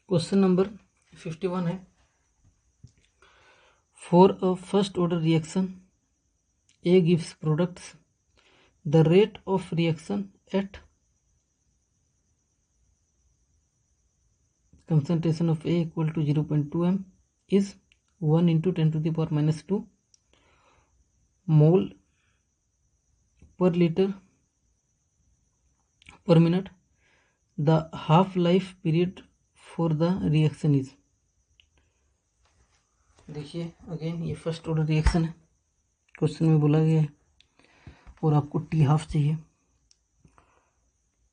Question number 51 है। For a first order reaction A gives products, the rate of reaction at concentration of A equal to 0.2 m is 1 into 10 to the power minus 2 mole per liter per minute. The half-life period for the reaction is। देखिए again ये first order reaction है, question में बोला गया है और आपको T half चाहिए।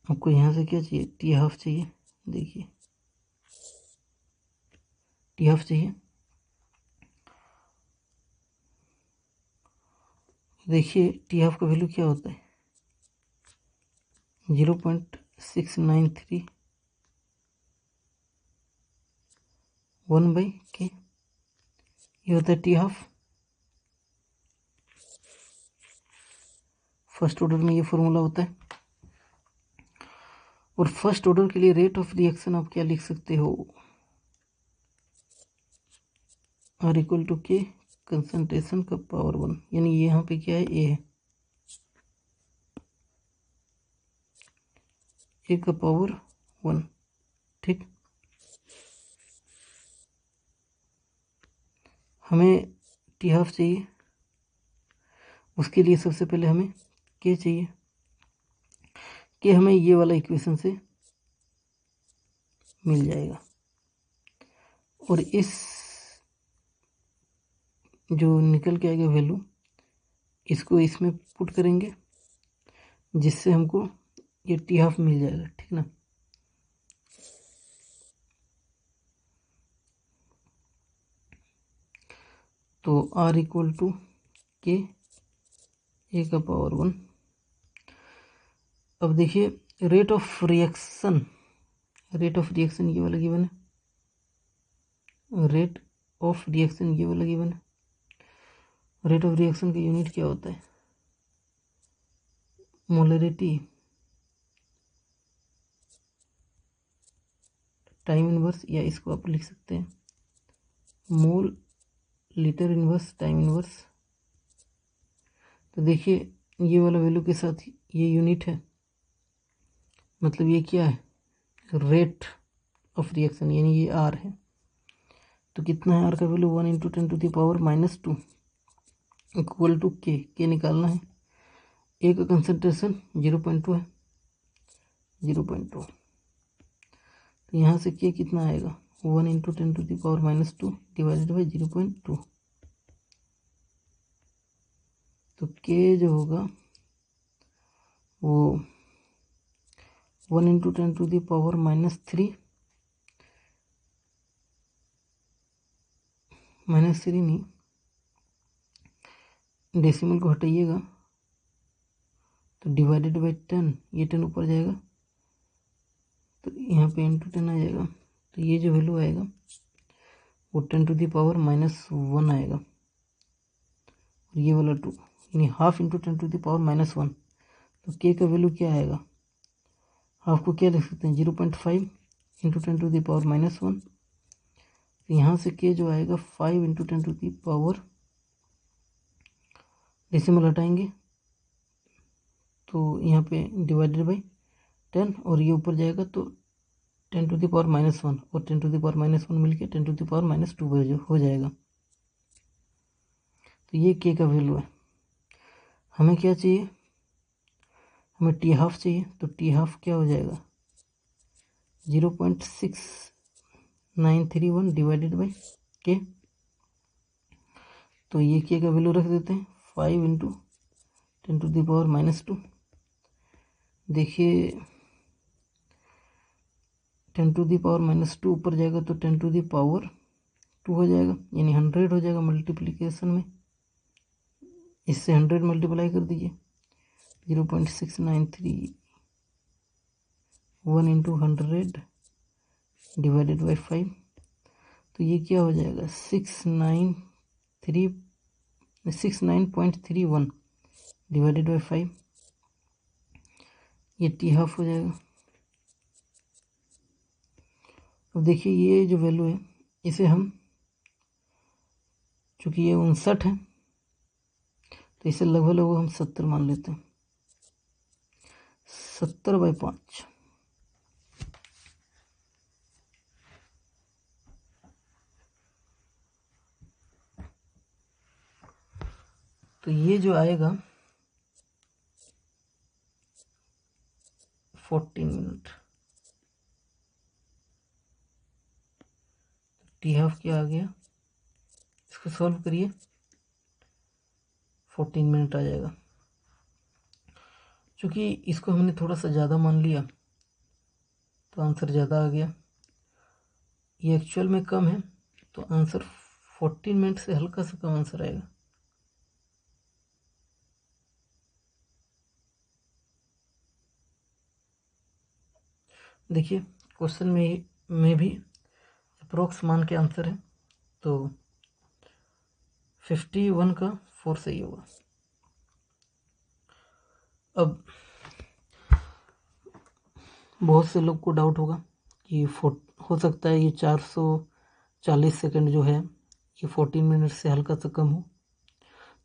आपको यहाँ से क्या चाहिए, टी हाफ चाहिए। देखिए टी हाफ चाहिए। देखिए टी हाफ का वैल्यू क्या होता है, 0.693 1/k, ये होता है टी हाफ। फर्स्ट ऑर्डर में ये फॉर्मूला होता है। और फर्स्ट ऑर्डर के लिए रेट ऑफ रिएक्शन आप क्या लिख सकते हो, आर इक्वल टू के कंसंट्रेशन का पावर 1, यानी ये यहाँ पे क्या है, ए है, ए का पावर 1। ठीक, हमें टी हाफ चाहिए, उसके लिए सबसे पहले हमें के चाहिए, के हमें ये वाला इक्वेशन से मिल जाएगा। और इस जो निकल के आएगा वैल्यू, इसको इसमें पुट करेंगे जिससे हमको ये टी हाफ मिल जाएगा। ठीक ना, तो आर इक्वल टू के ए का पावर 1। अब देखिए rate of reaction, rate of reaction ये वाला गिवन है, रेट ऑफ रिएक्शन ये वाला गिवन है। रेट ऑफ रिएक्शन का यूनिट क्या होता है, मोलरिटी टाइम इनवर्स, या इसको आप लिख सकते हैं mole litre inverse time inverse. तो देखिए ये वाला वैल्यू के साथ ये यूनिट है, मतलब ये क्या है, रेट ऑफ रिएक्शन, यानी ये आर है। तो कितना है आर का value, 1 into 10 to the power minus 2 equal to K निकालना है। ए का कंसंट्रेशन 0.2 है, 0.2। तो यहाँ से के कितना आएगा, 1 into 10 to the power minus 2 divided by 0.2। तो के जो होगा वो 1 into 10 to the power minus 3 नहीं, डेसिमल को हटाइएगा तो डिवाइडेड बाई 10, ये 10 ऊपर जाएगा तो यहाँ पे इंटू 10 आ जाएगा। तो ये जो वैल्यू आएगा वो 10 टू द पावर माइनस 1 आएगा, और ये वाला 2, यानी half into 10 to the power minus 1। तो के का वैल्यू क्या आएगा, हाफ को क्या लिख सकते हैं, 0.5 into 10 to the power minus 1। तो यहाँ से के जो आएगा 5 into 10 to the power, decimal हटाएंगे तो यहाँ पे डिवाइडेड बाई 10, और ये ऊपर जाएगा तो 10 टू द पावर माइनस 1 और 10 टू द पावर माइनस 1 मिलके 10 टू द पावर माइनस 2 हो जाएगा। तो ये के का वैल्यू है। हमें क्या चाहिए, हमें टी हाफ चाहिए। तो टी हाफ क्या हो जाएगा, 0.6931 डिवाइडेड बाई के। तो ये के का वैल्यू रख देते हैं 5 into 10 to the power minus 2। देखिए 10 टू द पावर माइनस 2 ऊपर जाएगा तो 10 टू द पावर 2 हो जाएगा, यानी 100 हो जाएगा मल्टीप्लिकेशन में। इससे 100 मल्टीप्लाई कर दीजिए, 0.693 1 इंटू 100 डिवाइडेड बाई 5। तो ये क्या हो जाएगा, 69.31 डिवाइडेड बाई 5, ये टी हाफ हो जाएगा। अब देखिए ये जो वैल्यू है इसे हम, चूँकि ये 59 है तो इसे लगभग लगभग हम 70 मान लेते हैं। 70/5। तो ये जो आएगा 14 मिनट। टी हाफ क्या आ गया, इसको सॉल्व करिए, 14 मिनट आ जाएगा। चूँकि इसको हमने थोड़ा सा ज़्यादा मान लिया तो आंसर ज़्यादा आ गया। ये एक्चुअल में कम है तो आंसर 14 मिनट से हल्का सा कम आंसर आएगा। देखिए क्वेश्चन में भी अप्रोक्स मान के आंसर है तो 51 का 4 सही होगा। अब बहुत से लोग को डाउट होगा कि हो सकता है ये 440 सेकंड जो है ये 14 मिनट से हल्का सा कम हो।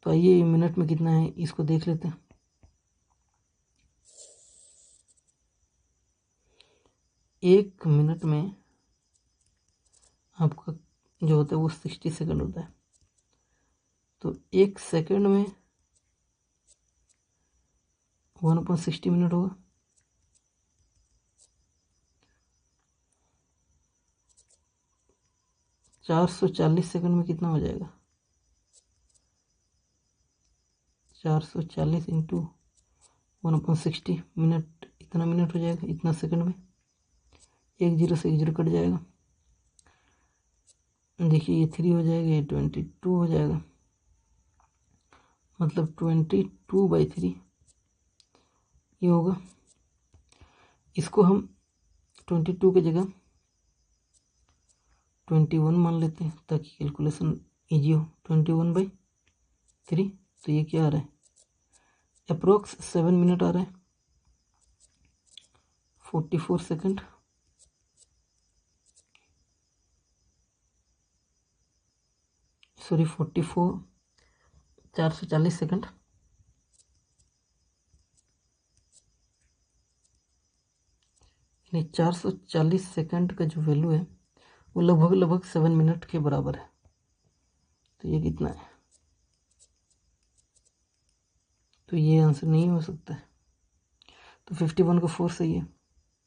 तो आइए मिनट में कितना है इसको देख लेते हैं। 1 मिनट में आपका जो होता है वो 60 सेकंड होता है। तो 1 सेकंड में 1/60 मिनट होगा। चार 440 सेकंड में कितना हो जाएगा, 440 इंटू 1/60 मिनट, इतना मिनट हो जाएगा, इतना सेकंड में। 1 जीरो से 1 जीरो कट जाएगा। देखिए ये 3 हो जाएगा, ये 22 हो जाएगा, मतलब 22/3 ये होगा। इसको हम 22 की जगह 21 मान लेते हैं ताकि कैलकुलेशन इजी हो। 21/3 तो ये क्या आ रहा है, अप्रोक्स 7 मिनट आ रहा है, 44 सेकंड। Sorry 440 second. यानी 440 सेकंड का जो वैल्यू है वो लगभग लगभग 7 मिनट के बराबर है। तो ये कितना है, तो ये आंसर नहीं हो सकता है। तो 51 का 4 सही है।